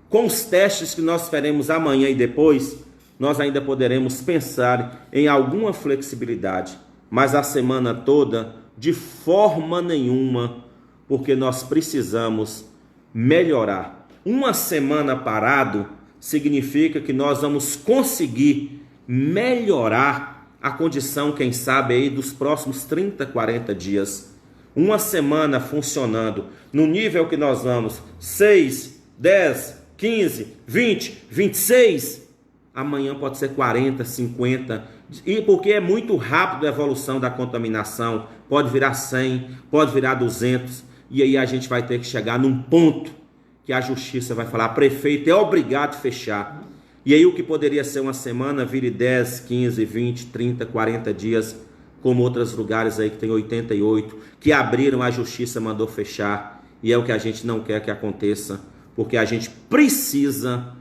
com os testes que nós faremos amanhã e depois, nós ainda poderemos pensar em alguma flexibilidade. Mas a semana toda, de forma nenhuma, porque nós precisamos melhorar. Uma semana parado significa que nós vamos conseguir melhorar a condição, quem sabe, aí dos próximos 30, 40 dias. Uma semana funcionando no nível que nós vamos, 6, 10, 15, 20, 26, amanhã pode ser 40, 50, e porque é muito rápido a evolução da contaminação, pode virar 100, pode virar 200, e aí a gente vai ter que chegar num ponto que a justiça vai falar, prefeito é obrigado a fechar. E aí o que poderia ser uma semana vire 10, 15, 20, 30, 40 dias, como outros lugares aí que tem 88, que abriram, a justiça mandou fechar, e é o que a gente não quer que aconteça, porque a gente precisa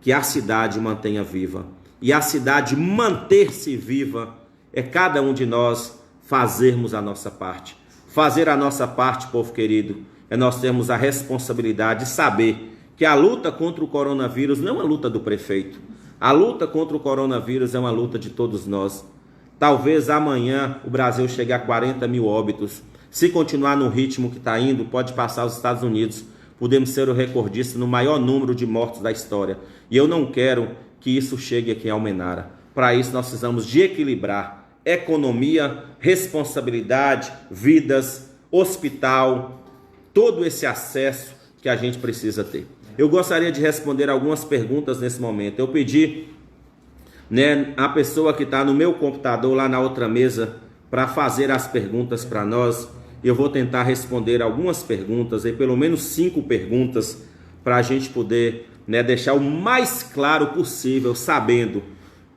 que a cidade mantenha viva. E a cidade manter-se viva é cada um de nós fazermos a nossa parte. Fazer a nossa parte, povo querido, é nós termos a responsabilidade de saber que a luta contra o coronavírus não é uma luta do prefeito. A luta contra o coronavírus é uma luta de todos nós. Talvez amanhã o Brasil chegue a 40 mil óbitos. Se continuar no ritmo que está indo, pode passar os Estados Unidos. Podemos ser o recordista no maior número de mortos da história. E eu não quero que isso chegue aqui em Almenara. Para isso nós precisamos de equilibrar economia, responsabilidade, vidas, hospital, todo esse acesso que a gente precisa ter. Eu gostaria de responder algumas perguntas nesse momento. Eu pedi, né, a pessoa que está no meu computador lá na outra mesa para fazer as perguntas para nós. Eu vou tentar responder algumas perguntas, aí pelo menos 5 perguntas, para a gente poder, né, deixar o mais claro possível, sabendo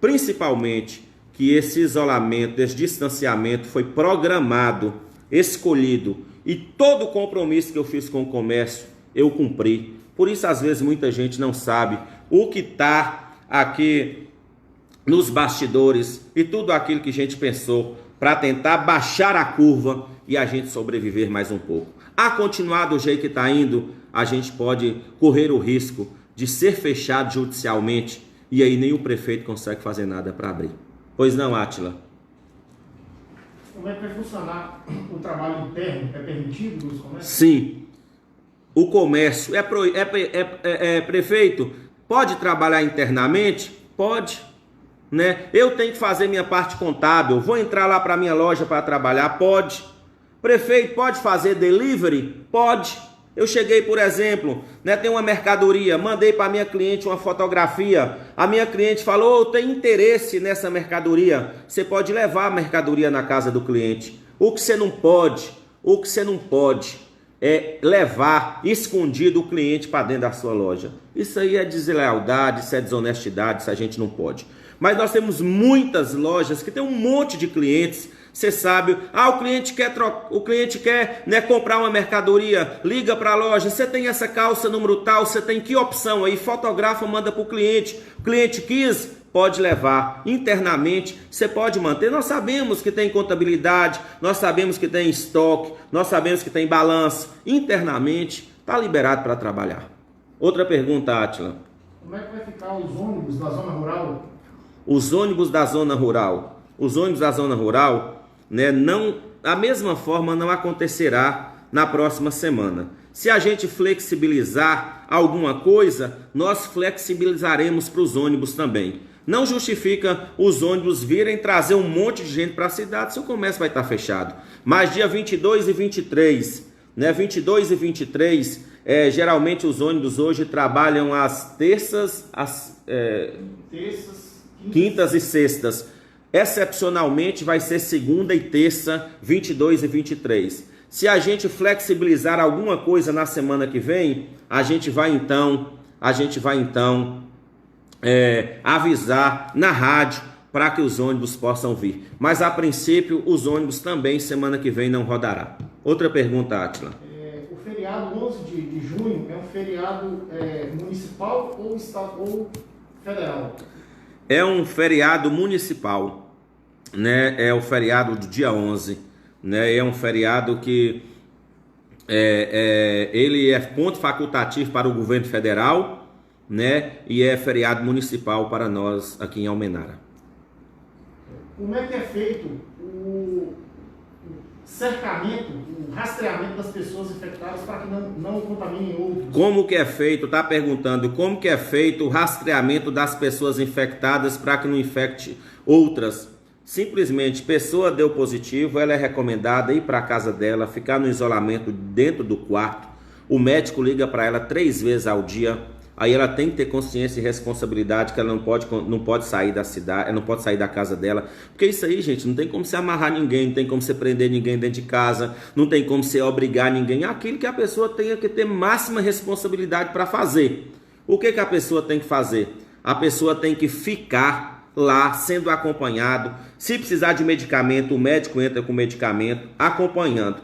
principalmente que esse isolamento, esse distanciamento foi programado, escolhido, e todo o compromisso que eu fiz com o comércio eu cumpri. Por isso às vezes muita gente não sabe o que está aqui nos bastidores e tudo aquilo que a gente pensou para tentar baixar a curva e a gente sobreviver mais um pouco. A continuar do jeito que está indo, a gente pode correr o risco de ser fechado judicialmente e aí nem o prefeito consegue fazer nada para abrir. Pois não, Átila? Como é que vai funcionar o trabalho interno? É permitido nos comércios? Sim. O comércio prefeito, pode trabalhar internamente? Pode. Né? Eu tenho que fazer minha parte contábil, vou entrar lá para minha loja para trabalhar? Pode. Prefeito, pode fazer delivery? Pode. Eu cheguei, por exemplo, né, tem uma mercadoria, mandei para minha cliente uma fotografia, a minha cliente falou, eu tenho interesse nessa mercadoria, você pode levar a mercadoria na casa do cliente. O que você não pode é levar escondido o cliente para dentro da sua loja. Isso aí é deslealdade, isso é desonestidade, isso a gente não pode. Mas nós temos muitas lojas que tem um monte de clientes. Você sabe, o cliente quer, né, comprar uma mercadoria, liga para a loja, você tem essa calça número tal, você tem que opção aí, fotografa, manda para o cliente quis, pode levar. Internamente, você pode manter. Nós sabemos que tem contabilidade, nós sabemos que tem estoque, nós sabemos que tem balanço. Internamente, está liberado para trabalhar. Outra pergunta, Átila. Como é que vai ficar os ônibus da zona rural? Os ônibus da zona rural. Os ônibus da zona rural, né, não, a mesma forma não acontecerá na próxima semana. Se a gente flexibilizar alguma coisa, nós flexibilizaremos para os ônibus também. Não justifica os ônibus virem trazer um monte de gente para a cidade se o comércio vai estar fechado. Mas dia 22 e 23, né, 22 e 23, geralmente os ônibus hoje trabalham às terças, quintas e sextas. Excepcionalmente vai ser segunda e terça, 22 e 23. Se a gente flexibilizar alguma coisa na semana que vem, a gente vai então avisar na rádio para que os ônibus possam vir. Mas a princípio os ônibus também semana que vem não rodará. Outra pergunta, Átila. O feriado 11 de junho é um feriado municipal ou federal? É um feriado municipal, né? É o feriado do dia 11, né? É um feriado que ele é ponto facultativo para o governo federal, né? E é feriado municipal para nós aqui em Almenara. Como é que é feito o cercamento, o rastreamento das pessoas infectadas para que não contaminem outros? Como que é feito, está perguntando, como que é feito o rastreamento das pessoas infectadas para que não infecte outras? Simplesmente, pessoa deu positivo, ela é recomendada ir para a casa dela, ficar no isolamento dentro do quarto. O médico liga para ela 3 vezes ao dia. Aí ela tem que ter consciência e responsabilidade que ela não pode sair da cidade, ela não pode sair da casa dela. Porque isso aí, gente, não tem como você amarrar ninguém, não tem como você prender ninguém dentro de casa, não tem como você obrigar ninguém. Aquilo que a pessoa tenha que ter máxima responsabilidade para fazer. O que a pessoa tem que fazer? A pessoa tem que ficar lá sendo acompanhado. Se precisar de medicamento, o médico entra com medicamento, acompanhando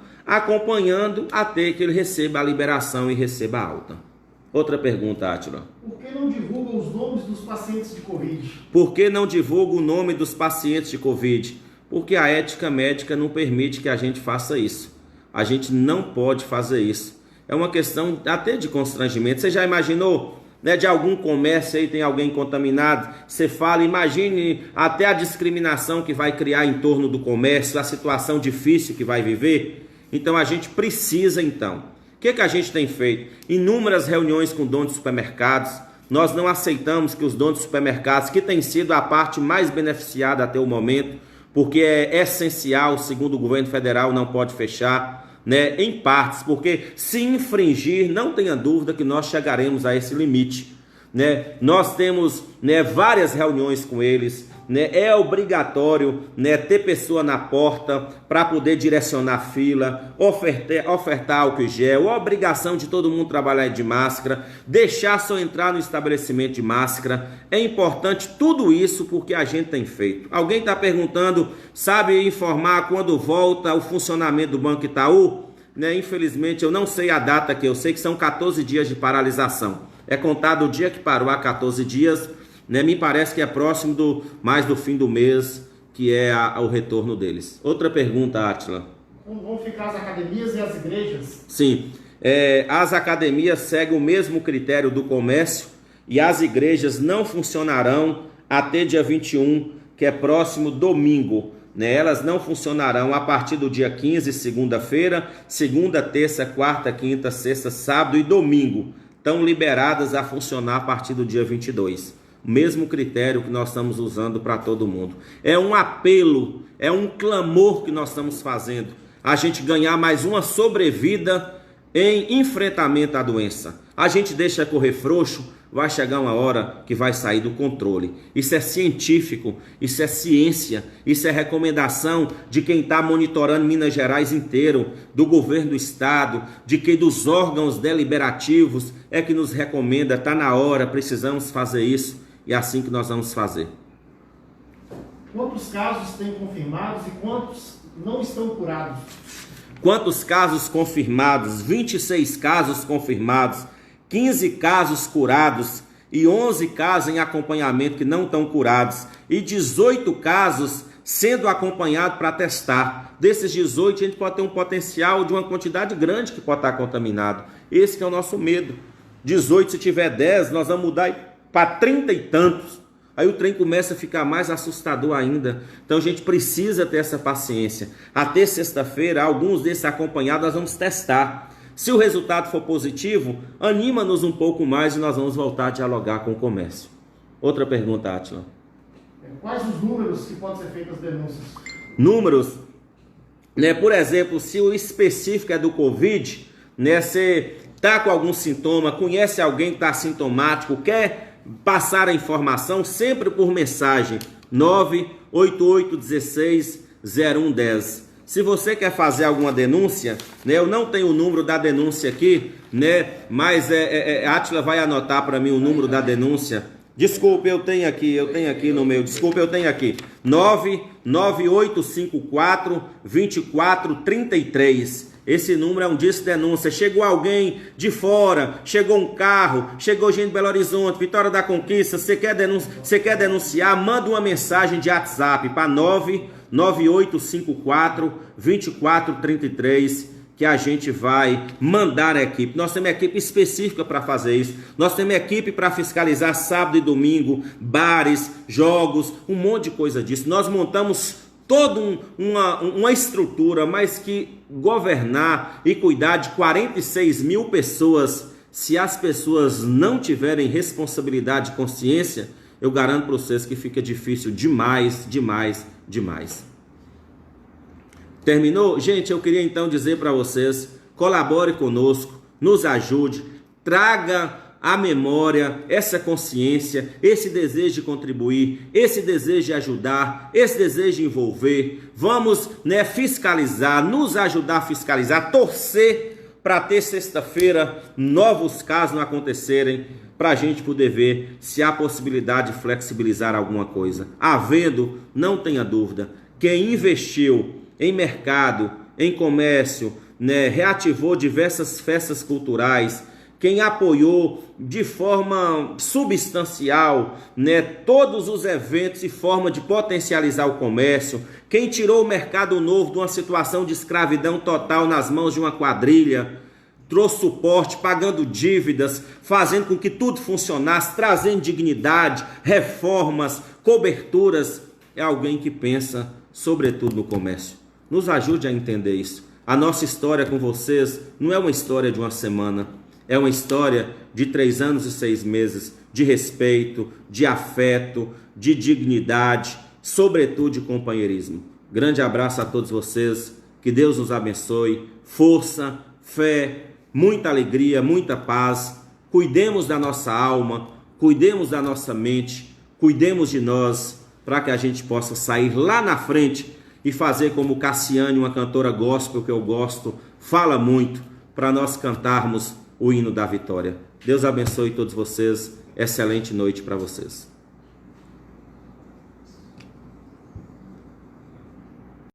até que ele receba a liberação e receba a alta. Outra pergunta, Átila. Por que não divulgam os nomes dos pacientes de Covid? Por que não divulga o nome dos pacientes de Covid? Porque a ética médica não permite que a gente faça isso. A gente não pode fazer isso. É uma questão até de constrangimento. Você já imaginou, né, de algum comércio aí tem alguém contaminado? Você fala, imagine até a discriminação que vai criar em torno do comércio, a situação difícil que vai viver. Então a gente precisa, então. O que a gente tem feito? Inúmeras reuniões com donos de supermercados. Nós não aceitamos que os donos de supermercados, que tem sido a parte mais beneficiada até o momento, porque é essencial, segundo o governo federal, não pode fechar, né, em partes, porque se infringir, não tenha dúvida que nós chegaremos a esse limite, né? Nós temos, né, várias reuniões com eles, né? É obrigatório, né, ter pessoa na porta para poder direcionar fila, ofertar álcool em gel, obrigação de todo mundo trabalhar de máscara, deixar só entrar no estabelecimento de máscara. É importante tudo isso porque a gente tem feito. Alguém está perguntando, sabe informar quando volta o funcionamento do Banco Itaú? Né, infelizmente eu não sei a data, que eu sei que são 14 dias de paralisação. É contado o dia que parou há 14 dias, né? Me parece que é próximo mais do fim do mês, que é o retorno deles. Outra pergunta, Átila. Como vão ficar as academias e as igrejas? Sim, as academias seguem o mesmo critério do comércio e as igrejas não funcionarão até dia 21, que é próximo domingo. Né? Elas não funcionarão a partir do dia 15, segunda-feira, segunda, terça, quarta, quinta, sexta, sábado e domingo. Estão liberadas a funcionar a partir do dia 22. O mesmo critério que nós estamos usando para todo mundo. É um apelo, é um clamor que nós estamos fazendo. A gente ganhar mais uma sobrevida em enfrentamento à doença. A gente deixa correr frouxo, vai chegar uma hora que vai sair do controle. Isso é científico, isso é ciência, isso é recomendação de quem está monitorando Minas Gerais inteiro, do governo do estado, dos órgãos deliberativos, é que nos recomenda, está na hora, precisamos fazer isso, e é assim que nós vamos fazer. Quantos casos têm confirmados e quantos não estão curados? Quantos casos confirmados? 26 casos confirmados, 15 casos curados e 11 casos em acompanhamento que não estão curados e 18 casos sendo acompanhados para testar. Desses 18 a gente pode ter um potencial de uma quantidade grande que pode estar contaminado. Esse que é o nosso medo. 18, se tiver 10, nós vamos mudar para 30 e tantos. Aí o trem começa a ficar mais assustador ainda. Então a gente precisa ter essa paciência. Até sexta-feira, alguns desses acompanhados nós vamos testar. Se o resultado for positivo, anima-nos um pouco mais e nós vamos voltar a dialogar com o comércio. Outra pergunta, Átila. Quais os números que podem ser feitas as denúncias? Números, né? Por exemplo, se o específico é do Covid, né? Você está com algum sintoma, conhece alguém que está sintomático, quer passar a informação, sempre por mensagem, 988160110. Se você quer fazer alguma denúncia, né, eu não tenho o número da denúncia aqui, né, mas Átila vai anotar para mim o número da denúncia. Desculpe, eu tenho aqui no meu, desculpe, eu tenho aqui, 99854-2433. Esse número é um disco de denúncia. Chegou alguém de fora, chegou um carro, chegou gente de Belo Horizonte, Vitória da Conquista, você quer denunciar, manda uma mensagem de WhatsApp para 99854-2433, que a gente vai mandar a equipe. Nós temos equipe específica para fazer isso. Nós temos equipe para fiscalizar sábado e domingo, bares, jogos, um monte de coisa disso. Nós montamos toda uma estrutura, mas que governar e cuidar de 46 mil pessoas, se as pessoas não tiverem responsabilidade e consciência, eu garanto para vocês que fica difícil demais, demais, demais. Terminou? Gente, eu queria então dizer para vocês, colabore conosco, nos ajude, traga à memória essa consciência, esse desejo de contribuir, esse desejo de ajudar, esse desejo de envolver. Vamos, fiscalizar, nos ajudar a fiscalizar, torcer para ter sexta-feira novos casos não acontecerem, para a gente poder ver se há possibilidade de flexibilizar alguma coisa. Havendo, não tenha dúvida, quem investiu em mercado, em comércio, reativou diversas festas culturais, quem apoiou de forma substancial, todos os eventos e forma de potencializar o comércio, quem tirou o mercado novo de uma situação de escravidão total nas mãos de uma quadrilha, trouxe suporte, pagando dívidas, fazendo com que tudo funcionasse, trazendo dignidade, reformas, coberturas, é alguém que pensa sobretudo no comércio. Nos ajude a entender isso. A nossa história com vocês não é uma história de uma semana, é uma história de 3 anos e 6 meses, de respeito, de afeto, de dignidade, sobretudo de companheirismo. Grande abraço a todos vocês, que Deus nos abençoe, força, fé, muita alegria, muita paz. Cuidemos da nossa alma, cuidemos da nossa mente, cuidemos de nós, para que a gente possa sair lá na frente e fazer como Cassiane, uma cantora gospel que eu gosto, fala muito, para nós cantarmos o hino da vitória. Deus abençoe todos vocês. Excelente noite para vocês.